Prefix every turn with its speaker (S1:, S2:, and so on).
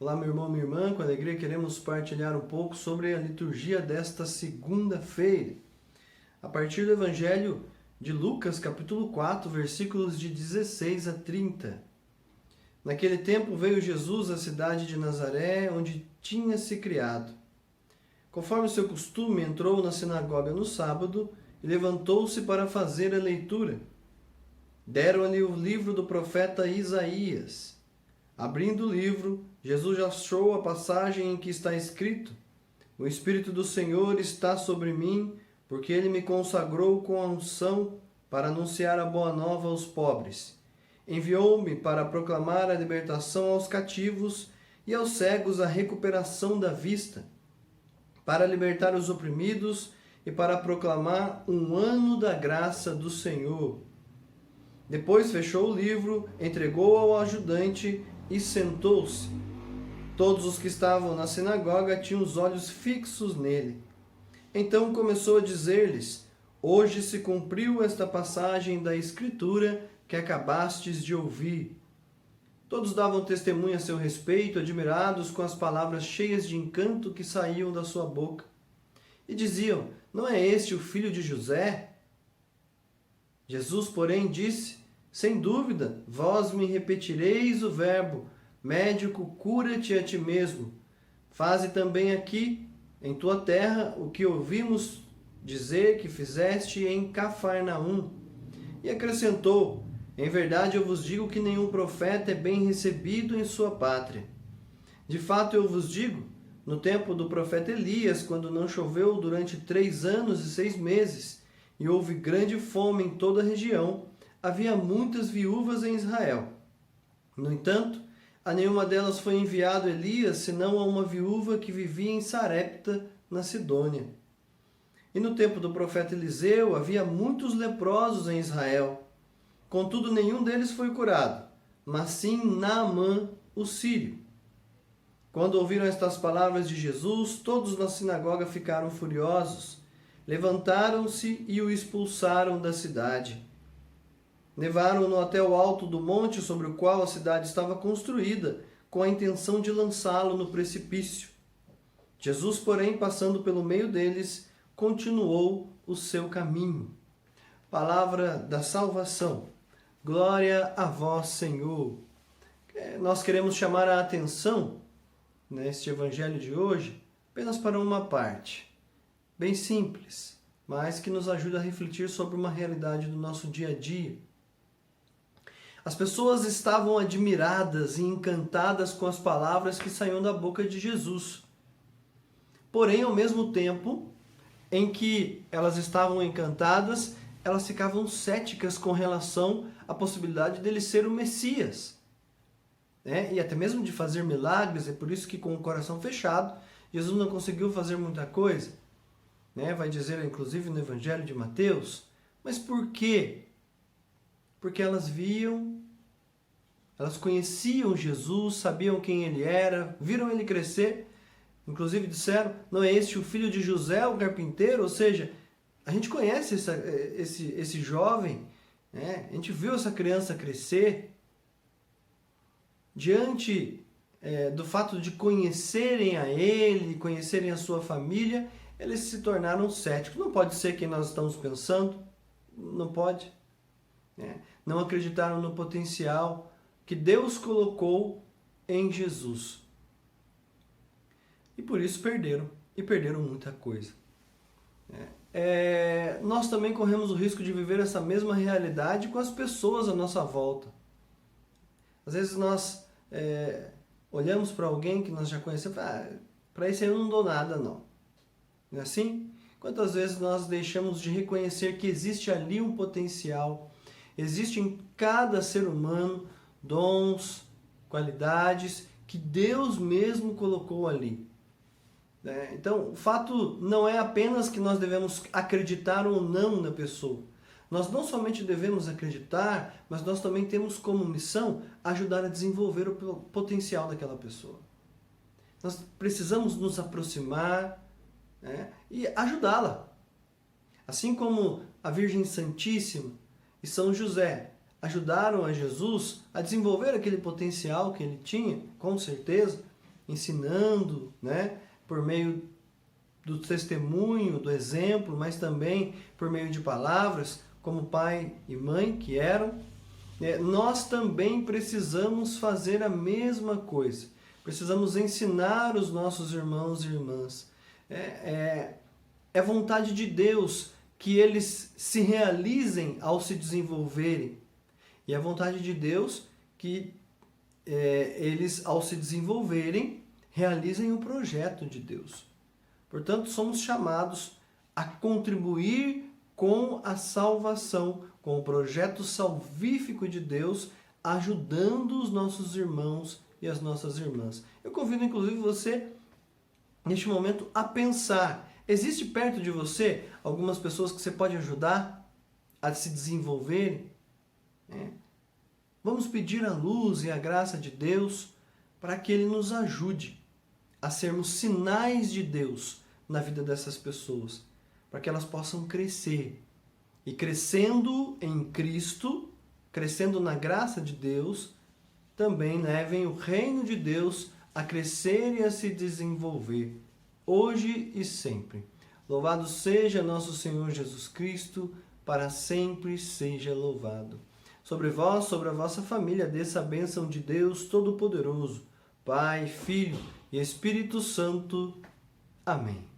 S1: Olá, meu irmão, minha irmã, com alegria queremos partilhar um pouco sobre a liturgia desta segunda-feira, a partir do Evangelho de Lucas, capítulo 4, versículos de 16 a 30. Naquele tempo veio Jesus à cidade de Nazaré, onde tinha se criado. Conforme seu costume, entrou na sinagoga no sábado e levantou-se para fazer a leitura. Deram-lhe o livro do profeta Isaías. Abrindo o livro, Jesus achou a passagem em que está escrito: O Espírito do Senhor está sobre mim, porque ele me consagrou com a unção para anunciar a boa nova aos pobres. Enviou-me para proclamar a libertação aos cativos e aos cegos a recuperação da vista, para libertar os oprimidos e para proclamar um ano da graça do Senhor. Depois fechou o livro, entregou ao ajudante e sentou-se. Todos os que estavam na sinagoga tinham os olhos fixos nele. Então começou a dizer-lhes: Hoje se cumpriu esta passagem da Escritura que acabastes de ouvir. Todos davam testemunho a seu respeito, admirados com as palavras cheias de encanto que saíam da sua boca. E diziam: Não é este o filho de José? Jesus, porém, disse: Sem dúvida, vós me repetireis o verbo: Médico, cura-te a ti mesmo. Faze também aqui, em tua terra, o que ouvimos dizer que fizeste em Cafarnaum. E acrescentou: Em verdade eu vos digo que nenhum profeta é bem recebido em sua pátria. De fato eu vos digo, no tempo do profeta Elias, quando não choveu durante 3 anos e 6 meses, e houve grande fome em toda a região, havia muitas viúvas em Israel. No entanto, a nenhuma delas foi enviado Elias, senão a uma viúva que vivia em Sarepta, na Sidônia. E no tempo do profeta Eliseu, havia muitos leprosos em Israel. Contudo, nenhum deles foi curado, mas sim Naamã, o sírio. Quando ouviram estas palavras de Jesus, todos na sinagoga ficaram furiosos. Levantaram-se e o expulsaram da cidade. Levaram-no até o alto do monte sobre o qual a cidade estava construída, com a intenção de lançá-lo no precipício. Jesus, porém, passando pelo meio deles, continuou o seu caminho. Palavra da salvação. Glória a vós, Senhor. Nós queremos chamar a atenção, neste evangelho de hoje, apenas para uma parte, bem simples, mas que nos ajuda a refletir sobre uma realidade do nosso dia a dia. As pessoas estavam admiradas e encantadas com as palavras que saíam da boca de Jesus. Porém, ao mesmo tempo em que elas estavam encantadas, elas ficavam céticas com relação à possibilidade dele ser o Messias. E até mesmo de fazer milagres, é por isso que com o coração fechado, Jesus não conseguiu fazer muita coisa. Vai dizer, inclusive, no Evangelho de Mateus. Mas por quê? Porque elas viam, elas conheciam Jesus, sabiam quem ele era, viram ele crescer. Inclusive disseram: Não é este o filho de José, o carpinteiro? Ou seja, a gente conhece esse jovem, a gente viu essa criança crescer. Diante do fato de conhecerem a ele, conhecerem a sua família, eles se tornaram céticos. Não pode ser quem nós estamos pensando, não pode. Não acreditaram no potencial que Deus colocou em Jesus. E por isso perderam, e perderam muita coisa. Nós também corremos o risco de viver essa mesma realidade com as pessoas à nossa volta. Às vezes nós olhamos para alguém que nós já conhecemos e falamos: para esse aí eu não dou nada, não. Não é assim? Quantas vezes nós deixamos de reconhecer que existe ali um potencial, existe em cada ser humano dons, qualidades que Deus mesmo colocou ali. Então, o fato não é apenas que nós devemos acreditar ou não na pessoa. Nós não somente devemos acreditar, mas nós também temos como missão ajudar a desenvolver o potencial daquela pessoa. Nós precisamos nos aproximar e ajudá-la. Assim como a Virgem Santíssima e São José ajudaram a Jesus a desenvolver aquele potencial que ele tinha, com certeza, ensinando, né? Por meio do testemunho, do exemplo, mas também por meio de palavras, como pai e mãe que eram. Nós também precisamos fazer a mesma coisa. Precisamos ensinar os nossos irmãos e irmãs. É vontade de Deus que eles se realizem ao se desenvolverem. E é vontade de Deus que eles, ao se desenvolverem, realizem o projeto de Deus. Portanto, somos chamados a contribuir com a salvação, com o projeto salvífico de Deus, ajudando os nossos irmãos e as nossas irmãs. Eu convido, inclusive, você, neste momento, a pensar. Existe perto de você algumas pessoas que você pode ajudar a se desenvolverem? Vamos pedir a luz e a graça de Deus para que Ele nos ajude a sermos sinais de Deus na vida dessas pessoas, para que elas possam crescer. E crescendo em Cristo, crescendo na graça de Deus, também levem o reino de Deus a crescer e a se desenvolver, hoje e sempre. Louvado seja nosso Senhor Jesus Cristo, para sempre seja louvado. Sobre vós, sobre a vossa família, desça a bênção de Deus Todo-Poderoso, Pai, Filho e Espírito Santo. Amém.